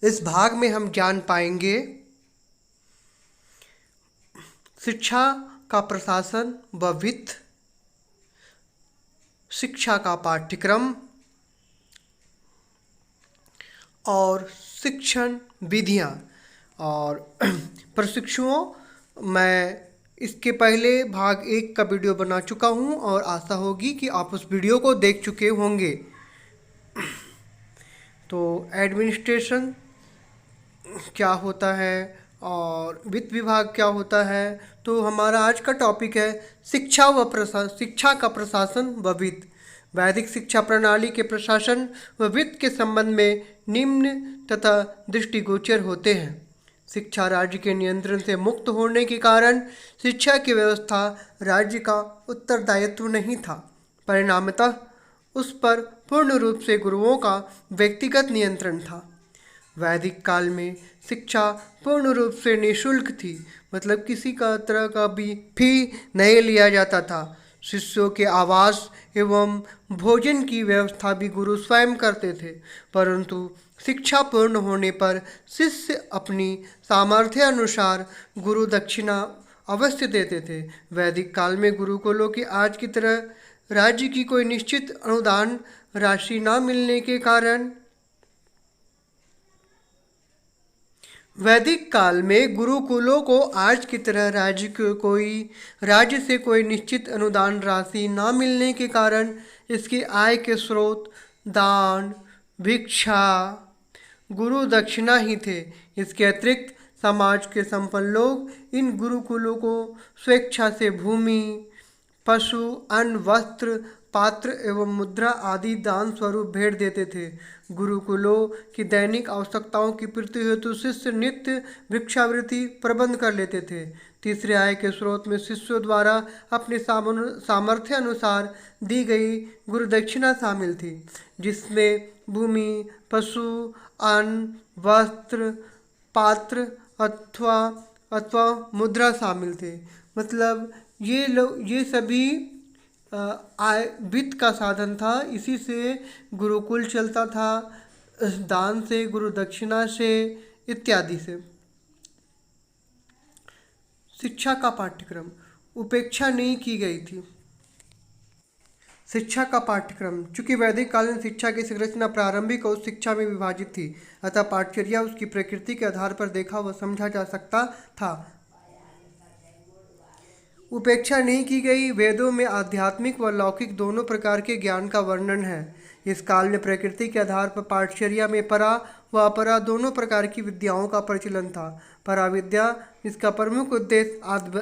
इस भाग में हम जान पाएंगे शिक्षा का प्रशासन व वित्त, शिक्षा का पाठ्यक्रम और शिक्षण विधियाँ और प्रशिक्षुओं। मैं इसके पहले भाग 1 का वीडियो बना चुका हूँ और आशा होगी कि आप उस वीडियो को देख चुके होंगे। तो एडमिनिस्ट्रेशन क्या होता है और वित्त विभाग क्या होता है, तो हमारा आज का टॉपिक है शिक्षा का प्रशासन व वित्त। वैदिक शिक्षा प्रणाली के प्रशासन व वित्त के संबंध में निम्न तथा दृष्टिगोचर होते हैं। शिक्षा राज्य के नियंत्रण से मुक्त होने के कारण शिक्षा की व्यवस्था राज्य का उत्तरदायित्व नहीं था। परिणामतः उस पर पूर्ण रूप से गुरुओं का व्यक्तिगत नियंत्रण था। वैदिक काल में शिक्षा पूर्ण रूप से निःशुल्क थी, मतलब किसी का तरह का भी फी नहीं लिया जाता था। शिष्यों के आवास एवं भोजन की व्यवस्था भी गुरु स्वयं करते थे, परंतु शिक्षा पूर्ण होने पर शिष्य अपनी सामर्थ्य अनुसार गुरु दक्षिणा अवश्य देते थे। वैदिक काल में गुरुकुलों की आज की तरह राज्य की कोई निश्चित अनुदान राशि न मिलने के कारण वैदिक काल में गुरुकुलों को आज की तरह राज्य से कोई निश्चित अनुदान राशि न मिलने के कारण इसकी आय के स्रोत दान, भिक्षा, गुरु दक्षिणा ही थे। इसके अतिरिक्त समाज के संपन्न लोग इन गुरुकुलों को स्वेच्छा से भूमि, पशु, अन्न, वस्त्र, पात्र एवं मुद्रा आदि दान स्वरूप भेंट देते थे। गुरुकुलों की दैनिक आवश्यकताओं की पूर्ति हेतु शिष्य नित्य भिक्षावृत्ति प्रबंध कर लेते थे। तीसरे आय के स्रोत में शिष्यों द्वारा अपने सामर्थ्य अनुसार दी गई गुरुदक्षिणा शामिल थी, जिसमें भूमि, पशु, अन्न, वस्त्र, पात्र अथवा मुद्रा शामिल थे। मतलब ये सभी आय वित्त का साधन था। इसी से गुरुकुल चलता था, दान से, गुरु दक्षिणा से इत्यादि से। शिक्षा का पाठ्यक्रम उपेक्षा नहीं की गई थी। शिक्षा का पाठ्यक्रम, चूंकि वैदिक कालीन शिक्षा की संरचना प्रारंभिक और शिक्षा में विभाजित थी, अतः पाठ्यचर्या उसकी प्रकृति के आधार पर देखा व समझा जा सकता था। उपेक्षा नहीं की गई। वेदों में आध्यात्मिक व लौकिक दोनों प्रकार के ज्ञान का वर्णन है। इस काल में प्रकृति के आधार पर पाठचर्या में परा व अपरा दोनों प्रकार की विद्याओं का प्रचलन था। परा विद्या, इसका प्रमुख उद्देश्य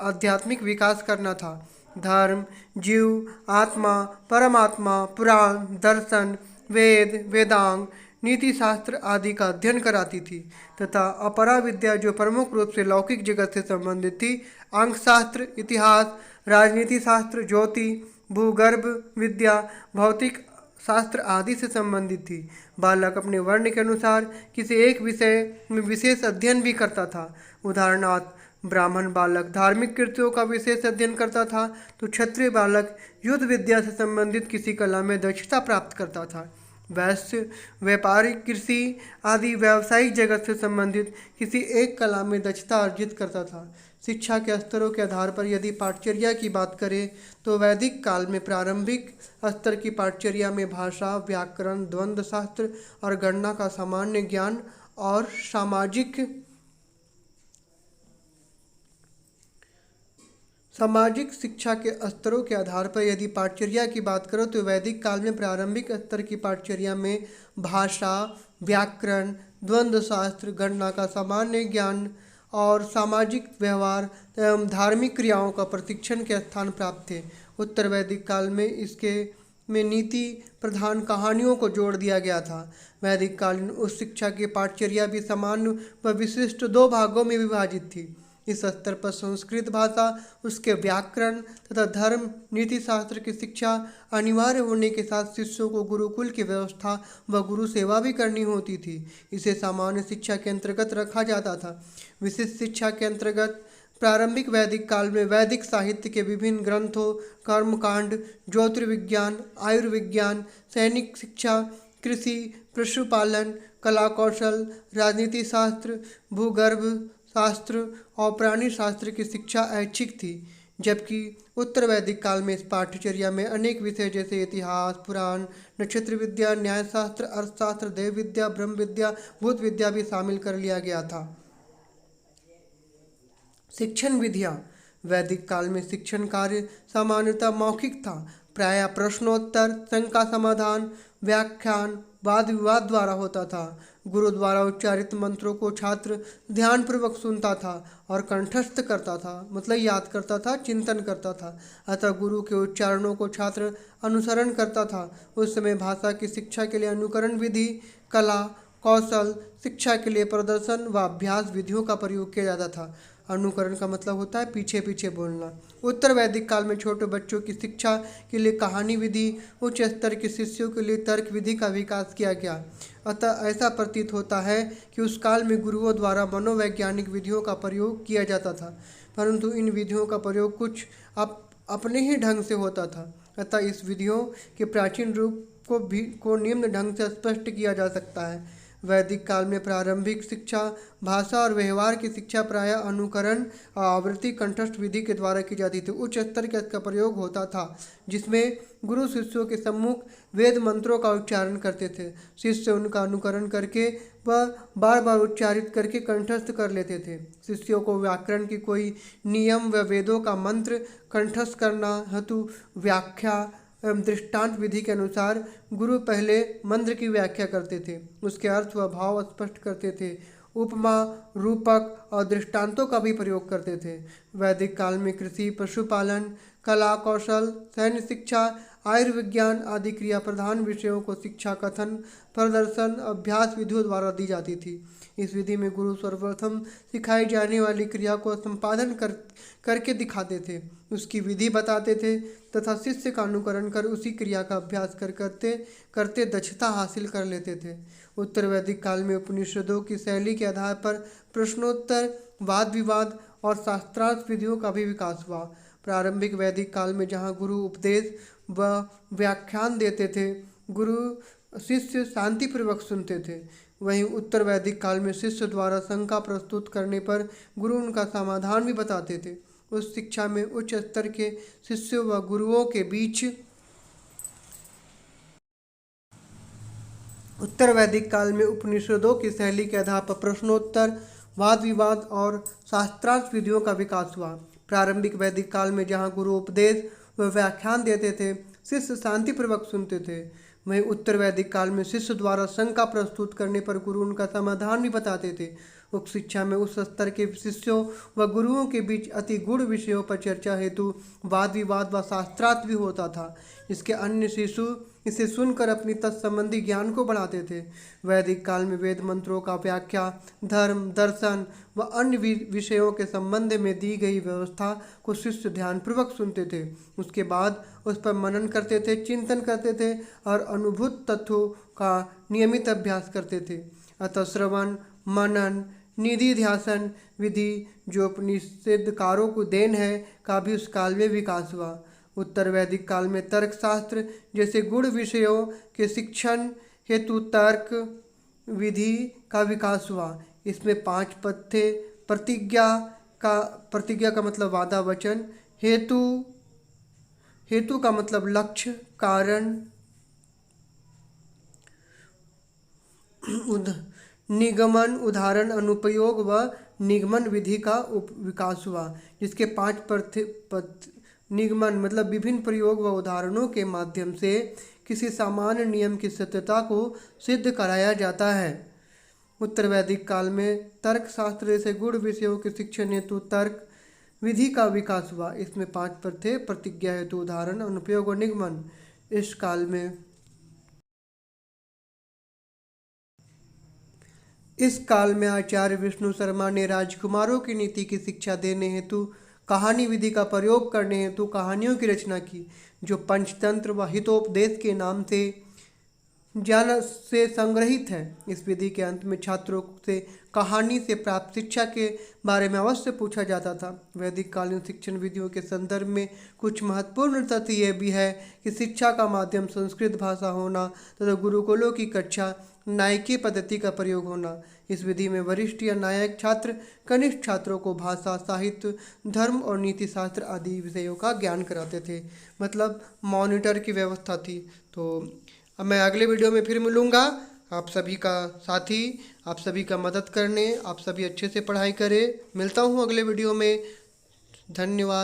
आध्यात्मिक विकास करना था। धर्म, जीव, आत्मा, परमात्मा, पुराण, दर्शन, वेद, वेदांग, नीति शास्त्र आदि का अध्ययन कराती थी, तथा अपरा विद्या जो प्रमुख रूप से लौकिक जगत से संबंधित थी, अंक शास्त्र, इतिहास, राजनीति शास्त्र, ज्योति, भूगर्भ विद्या, भौतिक शास्त्र आदि से संबंधित थी। बालक अपने वर्ण के अनुसार किसी एक विषय में विशेष अध्ययन भी करता था। उदाहरणार्थ, ब्राह्मण बालक धार्मिक कृतियों का विशेष अध्ययन करता था, तो क्षत्रिय बालक युद्ध विद्या से संबंधित किसी कला में दक्षता प्राप्त करता था। वैश्य व्यापारिक, कृषि आदि व्यावसायिक जगत से संबंधित किसी एक कला में दक्षता अर्जित करता था। शिक्षा के स्तरों के आधार पर यदि पाठचर्या की बात करें तो वैदिक काल में प्रारंभिक स्तर की पाठचर्या में भाषा, व्याकरण, द्वंद्व शास्त्र और गणना का सामान्य ज्ञान और सामाजिक शिक्षा के स्तरों के आधार पर यदि पाठचर्या की बात करो तो वैदिक काल में प्रारंभिक स्तर की पाठचर्या में भाषा, व्याकरण, द्वंद्व शास्त्र, गणना का सामान्य ज्ञान और सामाजिक व्यवहार एवं धार्मिक क्रियाओं का प्रशिक्षण के स्थान प्राप्त थे। उत्तर वैदिक काल में इसके में नीति प्रधान कहानियों को जोड़ दिया गया था। वैदिक कालीन उस शिक्षा की पाठचर्या भी सामान्य व विशिष्ट 2 भागों में विभाजित थी। इस स्तर पर संस्कृत भाषा, उसके व्याकरण तथा धर्म नीति शास्त्र की शिक्षा अनिवार्य होने के साथ शिष्यों को गुरुकुल की व्यवस्था व गुरु सेवा भी करनी होती थी। इसे सामान्य शिक्षा के अंतर्गत रखा जाता था। विशिष्ट शिक्षा के अंतर्गत प्रारंभिक वैदिक काल में वैदिक साहित्य के विभिन्न ग्रंथों, कर्मकांड, ज्योतिर्विज्ञान, आयुर्विज्ञान, सैनिक शिक्षा, कृषि, पशुपालन, कला कौशल, राजनीति शास्त्र, भूगर्भ शास्त्र और प्राणी शास्त्र की शिक्षा ऐच्छिक थी, जबकि उत्तर वैदिक काल में इस पाठ्यचर्या में अनेक विषय जैसे इतिहास, पुराण, नक्षत्र विद्या, न्यायशास्त्र, अर्थशास्त्र, देव विद्या, ब्रह्म विद्या, भूत विद्या भी शामिल कर लिया गया था। शिक्षण विधियाँ। वैदिक काल में शिक्षण कार्य सामान्यतः मौखिक था। प्रायः प्रश्नोत्तर, शंका समाधान, व्याख्यान, वाद विवाद द्वारा होता था। गुरु द्वारा उच्चारित मंत्रों को छात्र ध्यानपूर्वक सुनता था और कंठस्थ करता था, मतलब याद करता था, चिंतन करता था। अतः गुरु के उच्चारणों को छात्र अनुसरण करता था। उस समय भाषा की शिक्षा के लिए अनुकरण विधि, कला कौशल शिक्षा के लिए प्रदर्शन व अभ्यास विधियों का प्रयोग किया जाता था। अनुकरण का मतलब होता है पीछे पीछे बोलना। उत्तर वैदिक काल में छोटे बच्चों की शिक्षा के लिए कहानी विधि, उच्च स्तर के शिष्यों के लिए तर्क विधि का विकास किया गया। अतः ऐसा प्रतीत होता है कि उस काल में गुरुओं द्वारा मनोवैज्ञानिक विधियों का प्रयोग किया जाता था, परंतु इन विधियों का प्रयोग कुछ अपने ही ढंग से होता था। अतः इस विधियों के प्राचीन रूप को निम्न ढंग से स्पष्ट किया जा सकता है। वैदिक काल में प्रारंभिक शिक्षा, भाषा और व्यवहार की शिक्षा प्रायः अनुकरण और आवृत्ति कंठस्थ विधि के द्वारा की जाती थी। उच्च स्तर का इसका प्रयोग होता था, जिसमें गुरु शिष्यों के सम्मुख वेद मंत्रों का उच्चारण करते थे। शिष्य उनका अनुकरण करके वह बार बार उच्चारित करके कंठस्थ कर लेते थे। शिष्यों को व्याकरण की कोई नियम व वेदों का मंत्र कंठस्थ करना हेतु व्याख्या एवं दृष्टांत विधि के अनुसार गुरु पहले मंत्र की व्याख्या करते थे, उसके अर्थ व भाव स्पष्ट करते थे, उपमा, रूपक और दृष्टांतों का भी प्रयोग करते थे। वैदिक काल में कृषि, पशुपालन, कला कौशल, सैन्य शिक्षा, आयुर्विज्ञान आदि क्रिया प्रधान विषयों को शिक्षा कथन, प्रदर्शन, अभ्यास विधियों द्वारा दी जाती थी। इस विधि में गुरु सर्वप्रथम सिखाई जाने वाली क्रिया को संपादन करके दिखाते थे, उसकी विधि बताते थे तथा शिष्य का अनुकरण कर उसी क्रिया का अभ्यास करते करते दक्षता हासिल कर लेते थे। उत्तर वैदिक काल में उपनिषदों की शैली के आधार पर प्रश्नोत्तर, वाद विवाद और शास्त्रार्थ विधियों का भी विकास हुआ। प्रारंभिक वैदिक काल में जहाँ गुरु उपदेश व व्याख्यान देते थे, गुरु शिष्य शांतिपूर्वक सुनते थे, वहीं उत्तर वैदिक काल में शिष्य द्वारा शंका प्रस्तुत करने पर गुरु उनका समाधान भी बताते थे। उस शिक्षा में उच्च स्तर के शिष्यों व गुरुओं के बीच उत्तर वैदिक काल में उपनिषदों की शैली के आधार पर प्रश्नोत्तर, वाद विवाद और शास्त्रार्थ विधियों का विकास हुआ। प्रारंभिक वैदिक काल में जहाँ गुरु उपदेश व व्याख्यान देते थे, शिष्य शांतिपूर्वक सुनते थे, वहीं उत्तर वैदिक काल में शिष्य द्वारा शंका प्रस्तुत करने पर गुरु उनका समाधान भी बताते थे। उक्त शिक्षा में उस स्तर के शिष्यों व गुरुओं के बीच अति गूढ़ विषयों पर चर्चा हेतु वाद विवाद व शास्त्रार्थ भी होता था। इसके अन्य शिशु इसे सुनकर अपनी तत्संबंधी ज्ञान को बढ़ाते थे। वैदिक काल में वेद मंत्रों का व्याख्या, धर्म, दर्शन व अन्य विषयों के संबंध में दी गई व्यवस्था को शिष्य ध्यानपूर्वक सुनते थे। उसके बाद उस पर मनन करते थे, चिंतन करते थे और अनुभूत तत्वों का नियमित अभ्यास करते थे। अतः श्रवण, मनन, निधि ध्यासन विधि जो उपनिषदकारों को देन है का भी उस काल में विकास हुआ। उत्तर वैदिक काल में तर्क शास्त्र जैसे गूढ़ विषयों के शिक्षण हेतु तर्क विधि का विकास हुआ। इसमें 5 पद थे। प्रतिज्ञा का मतलब वादा वचन, हेतु का मतलब लक्ष्य, कारण, निगमन, उदाहरण, अनुप्रयोग व निगमन विधि का विकास हुआ, जिसके 5 निगमन मतलब विभिन्न प्रयोग व उदाहरणों के माध्यम से किसी सामान्य नियम की सत्यता को सिद्ध कराया जाता है। उत्तर वैदिक काल में तर्क शास्त्र जैसे गूढ़ विषयों के शिक्षण हेतु तर्क विधि का विकास हुआ। इसमें 5 पद थे। प्रतिज्ञा हेतु, उदाहरण, अनुप्रयोग और निगमन। इस काल में आचार्य विष्णु शर्मा ने राजकुमारों की नीति की शिक्षा देने हेतु कहानी विधि का प्रयोग करने हेतु कहानियों की रचना की, जो पंचतंत्र व हितोपदेश के नाम से ज्ञान से संग्रहित है। इस विधि के अंत में छात्रों से कहानी से प्राप्त शिक्षा के बारे में अवश्य पूछा जाता था। वैदिक कालीन शिक्षण विधियों के संदर्भ में कुछ महत्वपूर्ण तथ्य यह भी है कि शिक्षा का माध्यम संस्कृत भाषा होना तथा गुरुकुलों की कक्षा नायकी पद्धति का प्रयोग होना। इस विधि में वरिष्ठ या नायक छात्र कनिष्ठ छात्रों को भाषा, साहित्य, धर्म और नीति शास्त्र आदि विषयों का ज्ञान कराते थे। मतलब मॉनिटर की व्यवस्था थी। तो अब मैं अगले वीडियो में फिर मिलूँगा। आप सभी का साथी, आप सभी का मदद करने, आप सभी अच्छे से पढ़ाई करें। मिलता हूँ अगले वीडियो में। धन्यवाद।